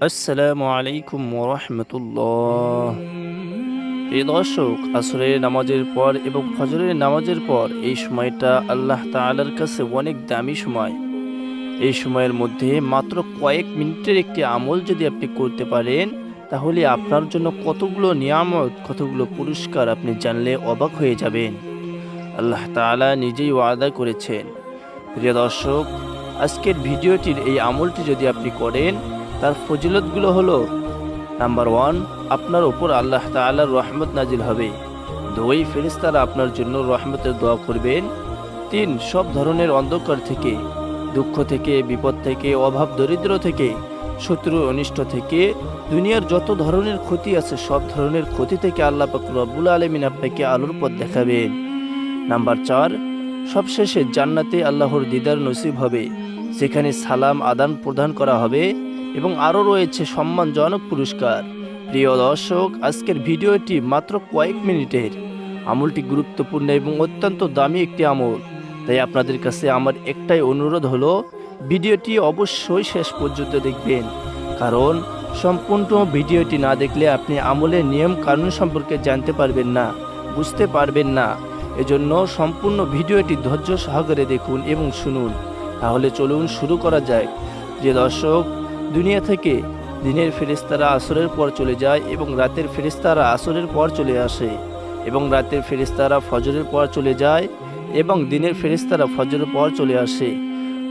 আসসালামু আলাইকুম ওরহমতুল্লাহ। প্রিয় দর্শক, আসরের নামাজের পর এবং ফজরের নামাজের পর এই সময়টা আল্লাহ তাআলার কাছে অনেক দামি সময়। এই সময়ের মধ্যে মাত্র কয়েক মিনিটের একটি আমল যদি আপনি করতে পারেন, তাহলে আপনার জন্য কতগুলো নিয়ামত, কতগুলো পুরস্কার আপনি জানলে অবাক হয়ে যাবেন। আল্লাহ তাআলা নিজেই ওয়াদা করেছেন। প্রিয় দর্শক, আজকের ভিডিওটির এই আমলটি যদি আপনি করেন, তার ফজিলতগুলো হলো: নাম্বার 1, আপনার উপর আল্লাহ তাআলার রহমত নাজিল হবে। 2, ফেরেশতারা আপনার জন্য রহমতের দোয়া করবেন। 3, সব ধরনের অন্ধকার থেকে, দুঃখ থেকে, বিপদ থেকে, অভাব দরিদ্র থেকে, শত্রু অনিষ্ট থেকে, দুনিয়ার যত ধরনের ক্ষতি আছে সব ধরনের ক্ষতি থেকে আল্লাহ পাক রব্বুল আলামিন আপনাকে আলোর পথ দেখাবেন। নাম্বার 4, সবশেষে জান্নাতে আল্লাহর দিদার নসিব হবে, সেখানে সালাম আদান প্রদান করা হবে এবং আরও রয়েছে সম্মানজনক পুরস্কার। প্রিয় দর্শক, আজকের ভিডিওটি মাত্র কয়েক মিনিটের। আমলটি গুরুত্বপূর্ণ এবং অত্যন্ত দামি একটি আমল। তাই আপনাদের কাছে আমার একটাই অনুরোধ হলো, ভিডিওটি অবশ্যই শেষ পর্যন্ত দেখবেন, কারণ সম্পূর্ণ ভিডিওটি না দেখলে আপনি আমলের নিয়ম কানুন সম্পর্কে জানতে পারবেন না, বুঝতে পারবেন না। এজন্য সম্পূর্ণ ভিডিওটি ধৈর্য সহকারে দেখুন এবং শুনুন। তাহলে চলুন শুরু করা যায়। প্রিয় দর্শক, দুনিয়া থেকে দিনের ফেরেশতারা আসরের পর চলে যায় এবং রাতের ফেরেশতারা আসরের পর চলে আসে, এবং রাতের ফেরেশতারা ফজরের পর চলে যায় এবং দিনের ফেরেশতারা ফজরের পর চলে আসে।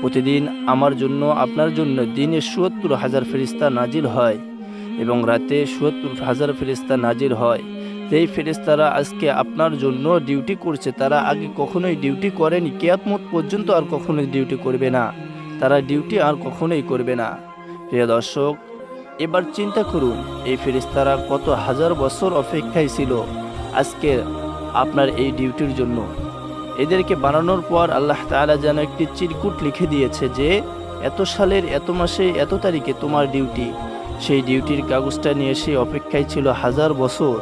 প্রতিদিন আমার জন্য, আপনার জন্য দিনে ৭০,০০০ ফেরেশতা নাজিল হয় এবং রাতে ৭০,০০০ ফেরেশতা নাজিল হয়। যেই ফেরেশতারা আজকে আপনার জন্য ডিউটি করছে, তারা আগে কখনোই ডিউটি করেনি, কিয়ামত পর্যন্ত আর কখনোই ডিউটি করবে না, তারা ডিউটি আর কখনোই করবে না। প্রিয় দর্শক, এবার চিন্তা করুন, এই ফেরেশতারা কত হাজার বছর অপেক্ষায় ছিল আজকে আপনার এই ডিউটির জন্য। এদেরকে বানানোর পর আল্লাহ তাআলা যেন একটি চিরকুট লিখে দিয়েছে যে এত সালের এত মাসে এত তারিখে তোমার ডিউটি। সেই ডিউটির কাগজটা নিয়ে সে অপেক্ষায় ছিল হাজার বছর।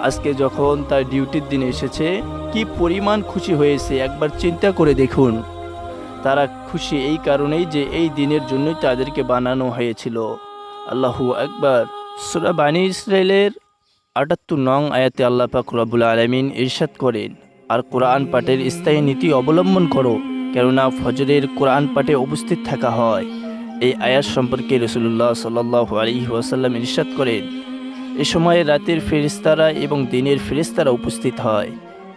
আজকে যখন তার ডিউটির দিন এসেছে, কি পরিমাণ খুশি হয়েছে একবার চিন্তা করে দেখুন। তারা খুশি এই কারণেই যে এই দিনের জন্যই তাদেরকে বানানো হয়েছিল। আল্লাহু আকবার। সূরা বানী ইসরাইলের ৭৮ নং আয়াতে আল্লাহ পাক রব্বুল আলামিন ইরশাদ করেন, আর কোরআন পাঠের স্থায়ী নীতি অবলম্বন করো, কেননা ফজরের কোরআন পাঠে উপস্থিত থাকা হয়। এই আয়াত সম্পর্কে রাসূলুল্লাহ সাল্লাল্লাহু আলাইহি ওয়াসাল্লাম ইরশাদ করেন, এ সময়ে রাতের ফেরেশতারা এবং দিনের ফেরেশতারা উপস্থিত হয়।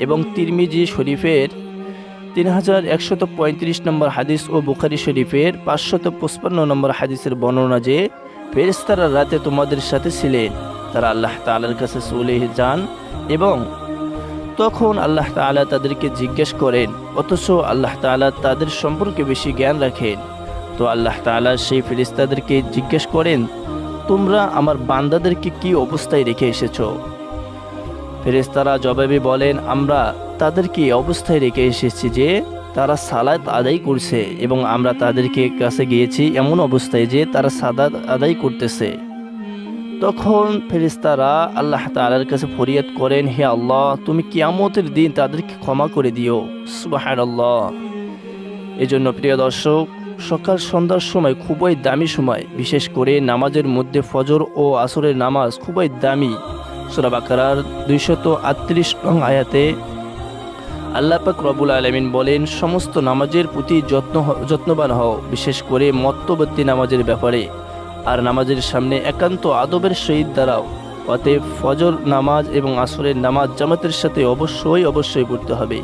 এবং তিরমিজি শরীফের ৩১৩৫ নম্বর হাদিস ও বুখারী শরীফের ৫৫৫ নম্বর হাদিসের বর্ণনা যে ফেরেশতারা রাতে তোমাদের সাথে ছিলেন, তারা আল্লাহ তাআলার কাছে চলে যান এবং তখন আল্লাহ তাআলা তাদেরকে জিজ্ঞেস করেন, অথচ আল্লাহ তাআলা তাদের সম্পর্কে বেশি জ্ঞান রাখেন। তো আল্লাহ তাআলা সেই ফেরেশতাদেরকে জিজ্ঞেস করেন, তোমরা আমার বান্দাদেরকে কি অবস্থায় রেখে এসেছো? ফেরেশতারা জবাবে বলেন, আমরা তাদেরকে অবস্থায় রেখে এসেছি যে তারা সালাত আদায় করছে, এবং আমরা তাদেরকে কাছে গিয়েছি এমন অবস্থায় যে তারা সালাত আদায় করতেছে। তখন ফেরেশতারা আল্লাহ তাআলার কাছে ফরিয়াদ করেন, হে আল্লাহ, তুমি কিয়ামতের দিন তাদেরকে ক্ষমা করে দিও। সুবহানাল্লাহ। এজন্য প্রিয় দর্শক, সকাল সন্ধ্যার সময় খুবই দামি সময়, বিশেষ করে নামাজের মধ্যে ফজর ও আসরের নামাজ খুবই দামি। সূরা বাকারার ২৩৮ নং আয়াতে আল্লাহ পাক রব্বুল আলামিন বলেন, সমস্ত নামাজের প্রতি যত্নবান হও, বিশেষ করে মধ্যবর্তী নামাজের ব্যাপারে, আর নামাজের সামনে একান্ত আদবের সহিত দাঁড়াও। অতএব ফজর নামাজ এবং আসরের নামাজ জামাতের সাথে অবশ্যই পড়তে হবে।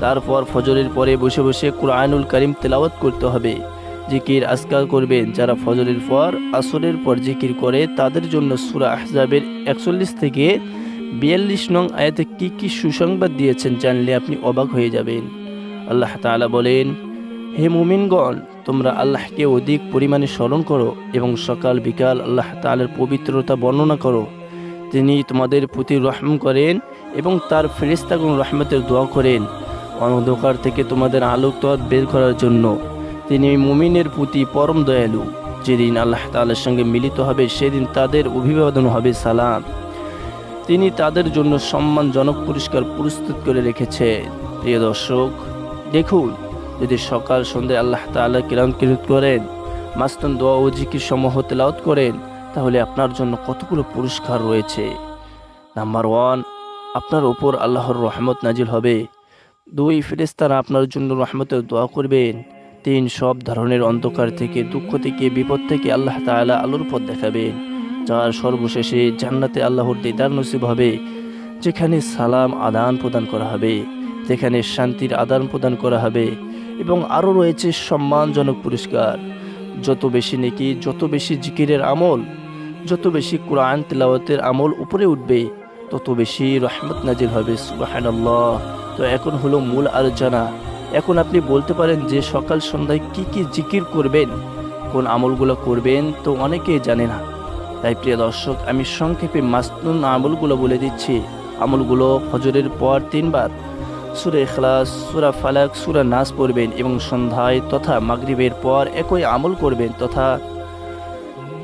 তারপর ফজরের পরে বসে বসে কুরআনুল কারীম তেলাওয়াত করতে হবে। জিকির আজকার করবেন। যারা ফজরের পর আসরের পর জিকির করে তাদের জন্য সূরা আহজাবের ৪১ থেকে ৪২ নং আয়াতে কি সুসংবাদ দিয়েছেন জানলে আপনি অবাক হয়ে যাবেন। আল্লাহ তাআলা বলেন, হে মুমিনগণ, তোমরা আল্লাহকে অধিক পরিমাণে স্মরণ করো এবং সকাল বিকাল আল্লাহ তাআলার পবিত্রতা বর্ণনা করো। তিনি তোমাদের প্রতি রহম করেন এবং তার ফেরেশতাগণ রহমতের দোয়া করেন অন্ধকার থেকে তোমাদের আলোক বের করার জন্য। তিনি মুমিনের প্রতি পরম দয়ালু। যেদিন আল্লাহ তাআলার সঙ্গে মিলিত হবে সেদিন তাদের অভিবাদন হবে সালাম। তিনি তাদের জন্য সম্মানজনক পুরস্কার প্রস্তুত করে রেখেছে। প্রিয় দর্শক, দেখুন, যদি সকাল সন্ধ্যায় আল্লাহ তাআলা কিরাত করেন, মাসনুন দোয়া ও জিকির সমূহ তেলাওয়াত করেন, তাহলে আপনার জন্য কতগুলো পুরস্কার রয়েছে। নাম্বার 1, আপনার উপর আল্লাহর রহমত নাজিল হবে। 2, ফেরেশতারা আপনার জন্য রহমতের দোয়া করবেন। 3, সব ধরনের অন্ধকার থেকে, দুঃখ থেকে, বিপদ থেকে আল্লাহ তাআলা আলোর পথ দেখাবেন। 4, সর্বশেষে জান্নাতে আল্লাহর দিদার নসিব হবে, যেখানে সালাম আদান প্রদান করা হবে, যেখানে শান্তির আদান প্রদান করা হবে। এবং আরও রয়েছে সম্মানজনক পুরস্কার। যত বেশি নেকি, যত বেশি জিকিরের আমল, যত বেশি কোরআন তিলাওয়াতের আমল উপরে উঠবে, তত বেশি রহমত নাজিল হবে। সুবহানাল্লাহ। তো এখন হলো মূল আলোচনা। এখন আপনি বলতে পারেন যে সকাল সন্ধ্যায় কি কি জিকির করবেন, কোন আমলগুলো করবেন, তো অনেকেই জানে না। তাই প্রিয় দর্শক, আমি সংক্ষেপে মাসনুন আমলগুলো বলে দিচ্ছি। আমলগুলো: ফজরের পর 3 বার সূরা ইখলাস, সূরা ফালাক, সূরা নাস পড়বেন এবং সন্ধ্যায় তথা মাগরিবের পর একই আমল করবেন তথা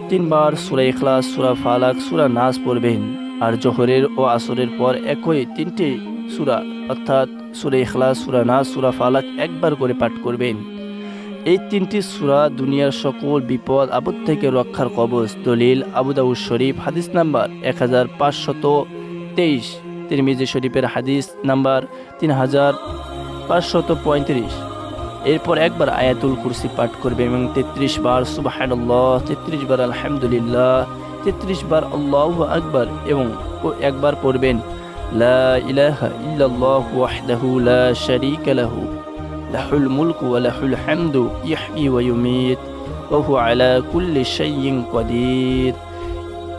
3 বার সূরা ইখলাস, সূরা ফালাক, সূরা নাস পড়বেন। আর জোহরের ও আসরের পর একই 3টি সূরা অর্থাৎ সূরা ইখলাস, সূরা নাস, সূরা ফালাক একবার করে পাঠ করবেন। এই 3টি সূরা দুনিয়ার সকল বিপদ আপদ থেকে রক্ষার কবচ। দলিল: আবু দাউদ শরীফ, হাদিস নাম্বার 1523, তিরমিজি শরীফের হাদিস নাম্বার 3535। এরপর একবার আয়াতুল কুরসি পাঠ করবে এবং 33 বার সুবহানাল্লাহ, 33 বার আলহামদুলিল্লাহ, 33 বার আল্লাহু আকবার এবং একবার পড়বেন লা ইলাহা ইল্লাল্লাহু ওয়াহদাহু লা শারীকা লাহু লাহুল মুলকু ওয়া লাহুল হামদু ইহয়ি ওয়া ইউমীত ওয়া হুয়া আলা কুল্লি শাইইন কাদির।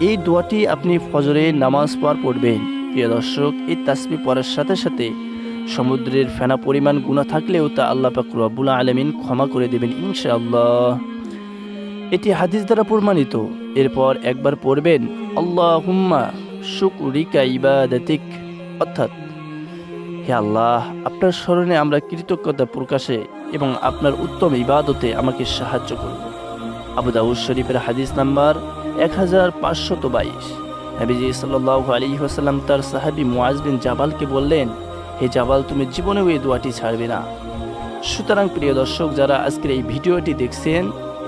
এই দোয়াটি আপনি ফজরের নামাজ পর পড়বেন। প্রিয় দর্শক, এই তাসবিহ পড়ার সাথে সাথে সমুদ্রের ফেনা পরিমাণ গুনাহ থাকলেও তা আল্লাহ পাক রব্বুল আলামিন ক্ষমা করে দেবেন ইনশাআল্লাহ। এটি হাদিস দ্বারা প্রমাণিত। এরপর একবার পড়বেন আল্লাহুম্মা শুকরিকা ইবাদাতিক, অর্থাৎ হে আল্লাহ, আপনার স্মরণে আমরা কৃতজ্ঞতা প্রকাশে এবং আপনার উত্তম ইবাদতে আমাকে সাহায্য করুন। আবু দাউদ শরীফের হাদিস নাম্বার 1522। নবীজি সাল্লাল্লাহু আলাইহি ওয়াসাল্লাম তার সাহাবী মুআজ বিন জাবালকে বললেন, হে জাবাল, তুমি জীবনেও এই দোয়াটি ছাড়বে না। সুতরাং প্রিয় দর্শক, যারা আজকের এই ভিডিওটি দেখছেন,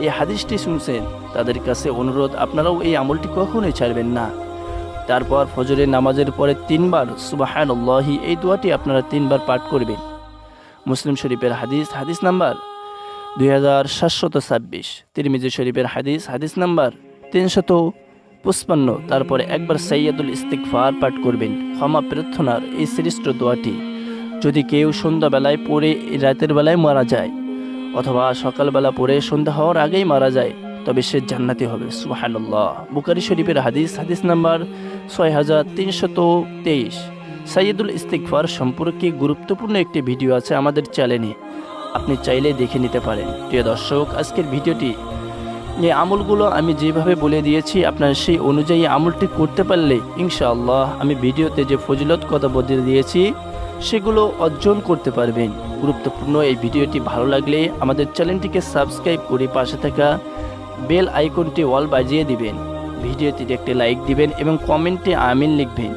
এই হাদিসটি শুনছেন, তাদের কাছে অনুরোধ, আপনারাও এই আমলটি কখনোই ছাড়বেন না। তারপর ফজরের নামাজের পরে 3 বার সুবহানাল্লাহি, এই দোয়াটি আপনারা 3 বার পাঠ করবেন। মুসলিম শরীফের হাদিস, হাদিস নাম্বার 2726, তিরমিজি শরীফের হাদিস, হাদিস নাম্বার 355। তারপরে একবার সাইয়্যিদুল ইস্তিগফার পাঠ করবেন, ক্ষমা প্রার্থনার এই শ্রেষ্ঠ দোয়াটি। যদি কেউ সন্ধ্যাবেলায় পড়ে রাতের বেলায় মারা যায় অথবা সকালবেলা পড়ে সন্ধ্যা হওয়ার আগেই মারা যায়, তবে সে জান্নাতি হবে। সুবহানাল্লাহ। বুখারী শরীফের হাদিস, হাদিস নাম্বার 6323। সাইয়্যিদুল ইস্তিগফার সম্পর্কে গুরুত্বপূর্ণ একটি ভিডিও আছে আমাদের চ্যানেলে, আপনি চাইলে দেখে নিতে পারেন। প্রিয় দর্শক, আজকের ভিডিওটি এই আমলগুলো আমি যেভাবে বলে দিয়েছি, আপনার সেই অনুযায়ী আমলটি করতে পারলে ইনশাআল্লাহ আমি ভিডিওতে যে ফজিলত কথা বলে দিয়েছি সেগুলো অর্জন করতে পারবেন। গুরুত্বপূর্ণ এই ভিডিওটি ভালো লাগলে আমাদের চ্যানেলটিকে সাবস্ক্রাইব করে পাশে থাকা বেল আইকনটি অল বাজিয়ে দিবেন। ভিডিওটিতে একটি লাইক দিবেন এবং কমেন্টে আমিন লিখবেন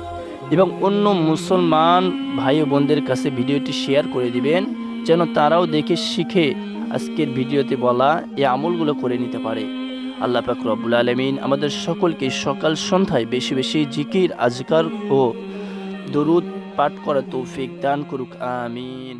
এবং অন্য মুসলমান ভাই ও বোনদের কাছে ভিডিওটি শেয়ার করে দিবেন, যেন তারাও দেখে শিখে আজকের ভিডিওতে বলা এই আমলগুলো করে নিতে পারে। আল্লাহ পাক রব্বুল আলামিন আমাদের সকলকে সকাল সন্ধ্যায় বেশি বেশি জিকির, আজকার ও দরুদ পাঠ করা তৌফিক দান করুক। আমিন।